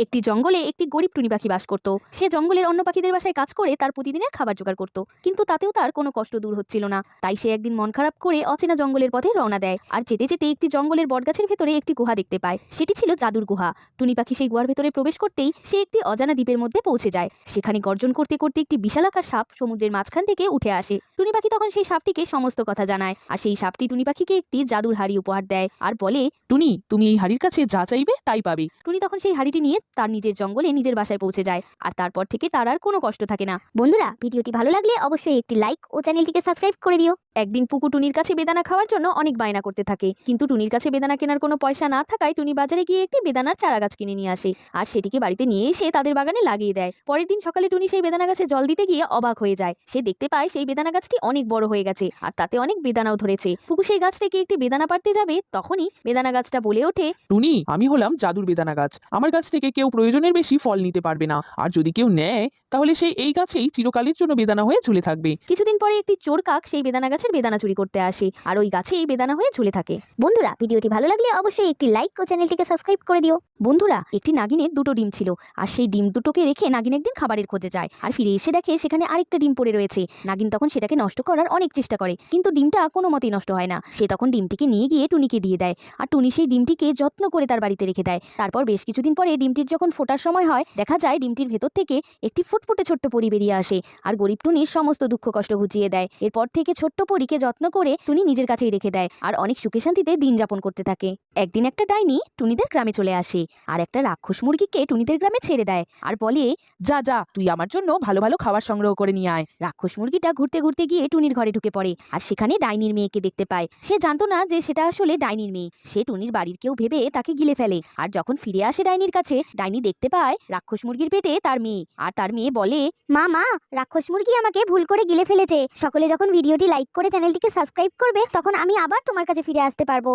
একটি জঙ্গলে একটি গরিব টুনি পাখি বাস করত। সে জঙ্গলের অন্য পাখিদের বাসায় কাজ করে তার প্রতিদিনের খাবার জোগাড় করত, কিন্তু তাতেও তার কোনো কষ্ট দূর হচ্ছিল না। তাই সে একদিন মন খারাপ করে অচেনা জঙ্গলের পথে রওনা দেয়। আর যেতে যেতে একটি জঙ্গলের বটগাছের ভেতরে একটি গুহা দেখতে পায়। সেটি ছিল জাদুর গুহা। টুনি পাখি সেই গুহার ভেতরে প্রবেশ করতেই সে একটি অজানা দ্বীপের মধ্যে পৌঁছে যায়। সেখানে গর্জন করতে করতে একটি বিশালাকার সাপ সমুদ্রের মাঝখান থেকে উঠে আসে। টুনি পাখি তখন সেই সাপটিকে সমস্ত কথা জানায়, আর সেই সাপটি টুনি পাখিকে একটি জাদুর হাড়ি উপহার দেয় আর বলে, টুনি, তুমি এই হাড়ির কাছে যা চাইবে তাই পাবে। টুনি তখন সেই হাড়িটি নিয়ে তার নিজের জঙ্গলে নিজের বাসায় পৌঁছে যায়। আর তারপর থেকে তার আর কোনো কষ্ট থাকে না। বন্ধুরা, ভিডিওটি ভালো লাগলে অবশ্যই একটি লাইক ও চ্যানেলটিকে সাবস্ক্রাইব করে দিও। একদিন পুকু টুনির কাছে বেদানা খাওয়ার জন্য অনেক বায়না করতে থাকে, কিন্তু টুনির কাছে বেদানা কেনার কোনো পয়সা না থাকায় টুনি বাজারে গিয়ে একটি বেদানার চারা গাছ কিনে নিয়ে আসে আর সেটিকে বাড়িতে নিয়ে এসে তাদের বাগানে লাগিয়ে দেয়। পরের দিন সকালে টুনি সেই বেদানা গাছে জল দিতে গিয়ে অবাক হয়ে যায়। সে দেখতে পায় সেই বেদানা গাছটি অনেক বড় হয়ে গেছে আর তাতে অনেক বেদানাও ধরেছে। পুকু সেই গাছ থেকে একটি বেদানা পাড়তে যাবে, তখনই বেদানা গাছটা বলে ওঠে, টুনি, আমি হলাম জাদুর বেদানা গাছ। আমার গাছ থেকে কেউ প্রয়োজনের বেশি ফল নিতে পারবে না, আর যদি কেউ নেয় তাহলে সে এই গাছেই চিরকালের জন্য বেদানা হয়ে ঝুলে থাকবে। কিছুদিন পরে একটি চোর কাক সেই বেদানা গাছের বেদানা চুরি করতে আসে আর ওই গাছেই বেদানা হয়ে ঝুলে থাকে। বন্ধুরা, ভিডিওটি ভালো লাগলে অবশ্যই একটি লাইক ও চ্যানেলটিকে সাবস্ক্রাইব করে দিও। বন্ধুরা, একটি নাগিনের দুটো ডিম ছিল, আর সেই ডিম দুটোকে রেখে নাগিন একদিন খাবারের খোঁজে যায় আর ফিরে এসে দেখে সেখানে আরেকটা ডিম পড়ে রয়েছে। নাগিন তখন সেটাকে নষ্ট করার অনেক চেষ্টা করে, কিন্তু ডিমটা কোনো মতেই নষ্ট হয় না। সে তখন ডিমটিকে নিয়ে গিয়ে টুনিকে দিয়ে দেয় আর টুনি সেই ডিমটিকে যত্ন করে তার বাড়িতে রেখে দেয়। তারপর বেশ কিছুদিন পরে ডিমটির যখন ফোটার সময় হয়, দেখা যায় ডিমটির ভেতর থেকে একটি ফুটফুটে ছোট্ট পরি বেরিয়ে আসে আর গরিব টুনির সমস্ত দুঃখ কষ্ট ঘুচিয়ে দেয়। এরপর থেকে ছোট্ট পরীকে যত্ন করে টুনি নিজের কাছেই রেখে দেয় আর অনেক সুখে শান্তিতে দিন যাপন করতে থাকে। একদিন একটা ডাইনি টুনিদের গ্রামে চলে আসে আর একটা রাক্ষস মুরগিকে টুনিদের গ্রামে ছেড়ে দেয় আর বলে, যা যা, তুই আমার জন্য ভালো ভালো খাবার সংগ্রহ করে নিয়ে আয়। রাক্ষস মুরগিটা ঘুরতে ঘুরতে গিয়ে টুনির ঘরে ঢুকে পড়ে আর সেখানে ডাইনির মেয়েকে দেখতে পায়। সে জানতো না যে সেটা আসলে ডাইনির মেয়ে। সে টুনির বাড়ির কেউ ভেবে তাকে গিলে ফেলে আর যখন ফিরে আসে ডাইনির কাছে, ডাইনি দেখতে পায় রাক্ষস মুরগির পেটে তার মেয়ে। আর তার মেয়ে বলে, মা, রাক্ষস মুরগি আমাকে ভুল করে গিলে ফেলেছে। সকলে যখন ভিডিওটি লাইক করে চ্যানেলটিকে সাবস্ক্রাইব করবে, তখন আমি আবার তোমার কাছে ফিরে আসতে পারবো।